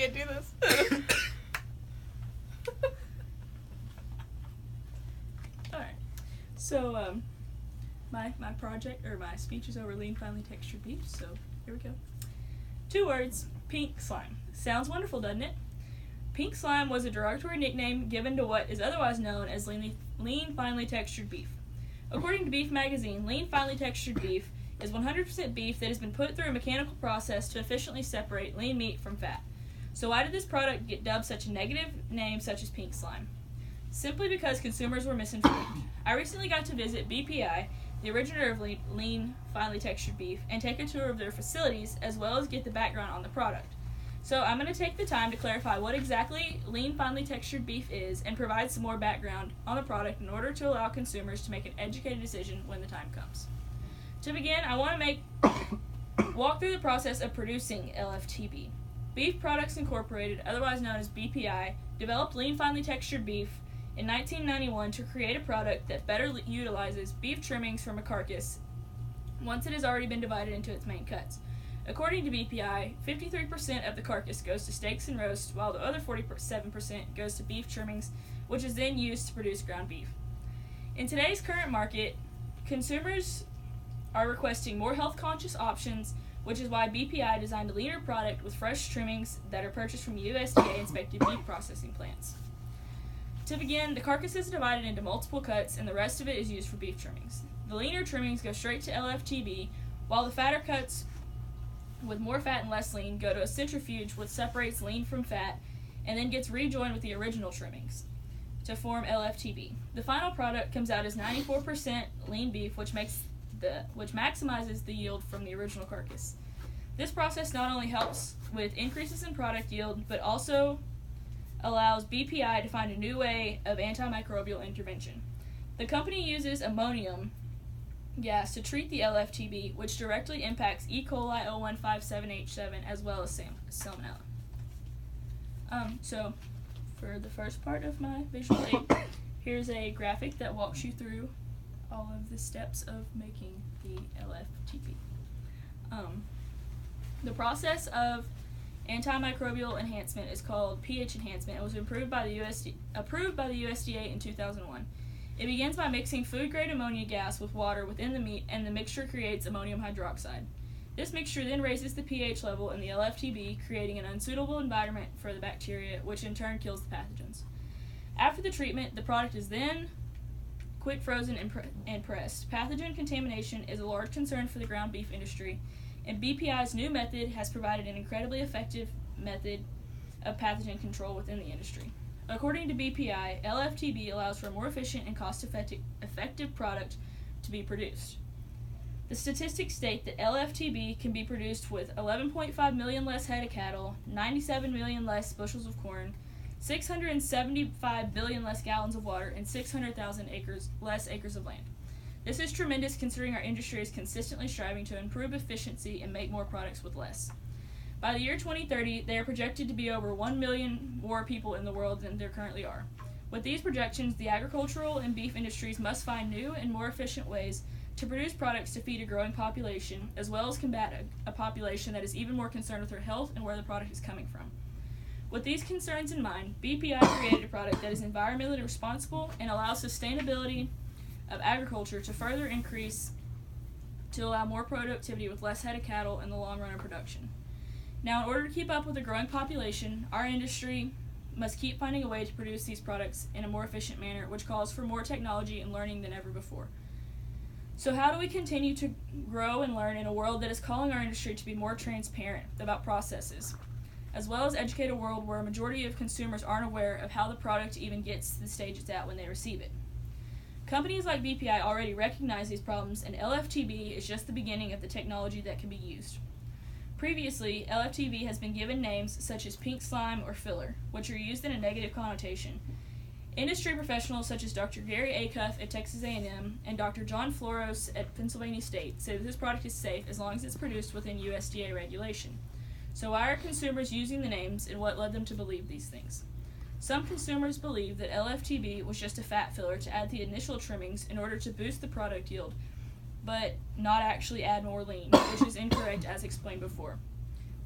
can't do this. Alright. So, my project, or my speech is over lean, finely textured beef, so here we go. 2 words, pink slime. Sounds wonderful, doesn't it? Pink slime was a derogatory nickname given to what is otherwise known as lean, finely textured beef. According to Beef Magazine, lean, finely textured beef is 100% beef that has been put through a mechanical process to efficiently separate lean meat from fat. So why did this product get dubbed such a negative name such as pink slime? Simply because consumers were misinformed. I recently got to visit BPI, the originator of lean, finely textured beef, and take a tour of their facilities as well as get the background on the product. So I'm going to take the time to clarify what exactly lean, finely textured beef is and provide some more background on the product in order to allow consumers to make an educated decision when the time comes. To begin, I want to walk through the process of producing LFTB. Beef Products Incorporated, otherwise known as BPI, developed lean, finely textured beef in 1991 to create a product that better utilizes beef trimmings from a carcass once it has already been divided into its main cuts. According to BPI, 53% of the carcass goes to steaks and roasts, while the other 47% goes to beef trimmings, which is then used to produce ground beef. In today's current market, consumers are requesting more health-conscious options, which is why BPI designed a leaner product with fresh trimmings that are purchased from USDA-inspected beef processing plants. To begin, the carcass is divided into multiple cuts, and the rest of it is used for beef trimmings. The leaner trimmings go straight to LFTB, while the fatter cuts with more fat and less lean go to a centrifuge which separates lean from fat and then gets rejoined with the original trimmings to form LFTB. The final product comes out as 94% lean beef, which maximizes the yield from the original carcass. This process not only helps with increases in product yield, but also allows BPI to find a new way of antimicrobial intervention. The company uses ammonium gas to treat the LFTB, which directly impacts E. coli 0157H7 as well as salmonella. So, for the first part of my visual aid, here's a graphic that walks you through all of the steps of making the LFTB. The process of antimicrobial enhancement is called pH enhancement. It was approved by the USDA in 2001. It begins by mixing food-grade ammonia gas with water within the meat, and the mixture creates ammonium hydroxide. This mixture then raises the pH level in the LFTB, creating an unsuitable environment for the bacteria, which in turn kills the pathogens. After the treatment, the product is then quick frozen and pressed. Pathogen contamination is a large concern for the ground beef industry, and BPI's new method has provided an incredibly effective method of pathogen control within the industry. According to BPI, LFTB allows for a more efficient and cost-effective product to be produced. The statistics state that LFTB can be produced with 11.5 million less head of cattle, 97 million less bushels of corn, 675 billion less gallons of water, and 600,000 less acres of land. This is tremendous considering our industry is consistently striving to improve efficiency and make more products with less. By the year 2030, they are projected to be over 1 million more people in the world than there currently are. With these projections, the agricultural and beef industries must find new and more efficient ways to produce products to feed a growing population, as well as combat a population that is even more concerned with their health and where the product is coming from. With these concerns in mind, BPI created a product that is environmentally responsible and allows sustainability of agriculture to further increase to allow more productivity with less head of cattle in the long run of production. Now, in order to keep up with the growing population, our industry must keep finding a way to produce these products in a more efficient manner, which calls for more technology and learning than ever before. So how do we continue to grow and learn in a world that is calling our industry to be more transparent about processes, as well as educate a world where a majority of consumers aren't aware of how the product even gets to the stage it's at when they receive it? Companies like BPI already recognize these problems, and LFTB is just the beginning of the technology that can be used. Previously, LFTB has been given names such as pink slime or filler, which are used in a negative connotation. Industry professionals such as Dr. Gary Acuff at Texas A&M and Dr. John Floros at Pennsylvania State say that this product is safe as long as it's produced within USDA regulation. So why are consumers using the names, and what led them to believe these things? Some consumers believe that LFTB was just a fat filler to add the initial trimmings in order to boost the product yield, but not actually add more lean, which is incorrect as explained before.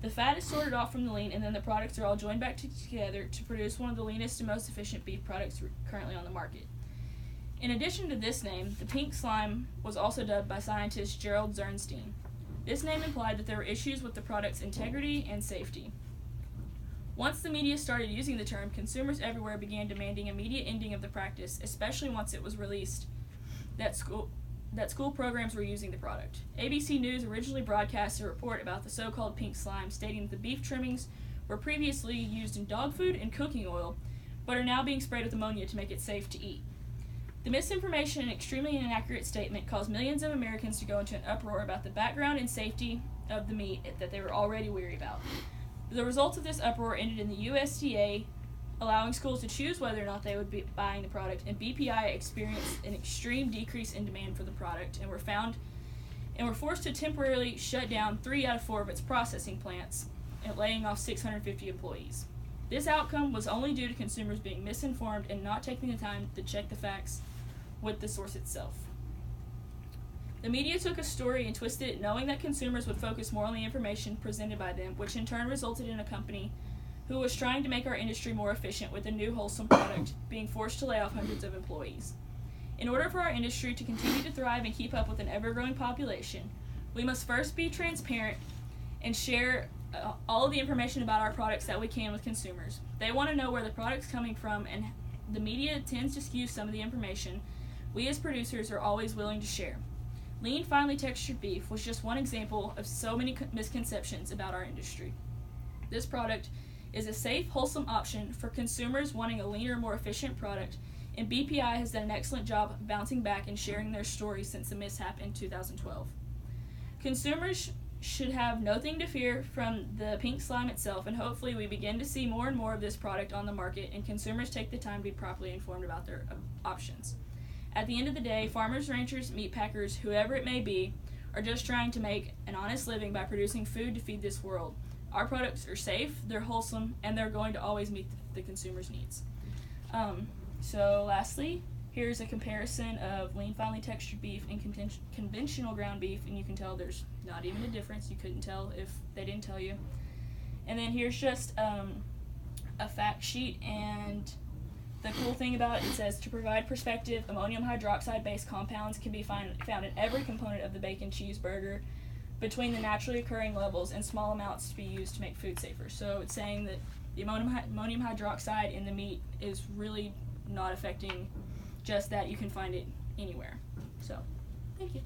The fat is sorted off from the lean, and then the products are all joined back together to produce one of the leanest and most efficient beef products currently on the market. In addition to this name, the pink slime was also dubbed by scientist Gerald Zernstein. This name implied that there were issues with the product's integrity and safety. Once the media started using the term, consumers everywhere began demanding immediate ending of the practice, especially once it was released that school programs were using the product. ABC News originally broadcast a report about the so-called pink slime, stating that the beef trimmings were previously used in dog food and cooking oil, but are now being sprayed with ammonia to make it safe to eat. The misinformation and extremely inaccurate statement caused millions of Americans to go into an uproar about the background and safety of the meat that they were already weary about. The results of this uproar ended in the USDA allowing schools to choose whether or not they would be buying the product, and BPI experienced an extreme decrease in demand for the product and were forced to temporarily shut down 3 out of 4 of its processing plants and laying off 650 employees. This outcome was only due to consumers being misinformed and not taking the time to check the facts with the source itself. The media took a story and twisted it, knowing that consumers would focus more on the information presented by them, which in turn resulted in a company who was trying to make our industry more efficient with a new wholesome product being forced to lay off hundreds of employees. In order for our industry to continue to thrive and keep up with an ever-growing population, we must first be transparent and share all of the information about our products that we can with consumers. They want to know where the product's coming from, and the media tends to skew some of the information we as producers are always willing to share. Lean, finely textured beef was just one example of so many misconceptions about our industry. This product is a safe, wholesome option for consumers wanting a leaner, more efficient product, and BPI has done an excellent job of bouncing back and sharing their stories since the mishap in 2012. Consumers should have nothing to fear from the pink slime itself, and hopefully we begin to see more and more of this product on the market and consumers take the time to be properly informed about their options. At the end of the day, farmers, ranchers, meat packers, whoever it may be, are just trying to make an honest living by producing food to feed this world. Our products are safe, they're wholesome, and they're going to always meet the consumer's needs. So lastly, here's a comparison of lean, finely textured beef and conventional ground beef, and you can tell there's not even a difference. You couldn't tell if they didn't tell you. And then here's just a fact sheet, and the cool thing about it says, to provide perspective, ammonium hydroxide-based compounds can be found in every component of the bacon cheeseburger between the naturally occurring levels and small amounts to be used to make food safer. So it's saying that the ammonium hydroxide in the meat is really not affecting just that. You can find it anywhere. So, thank you.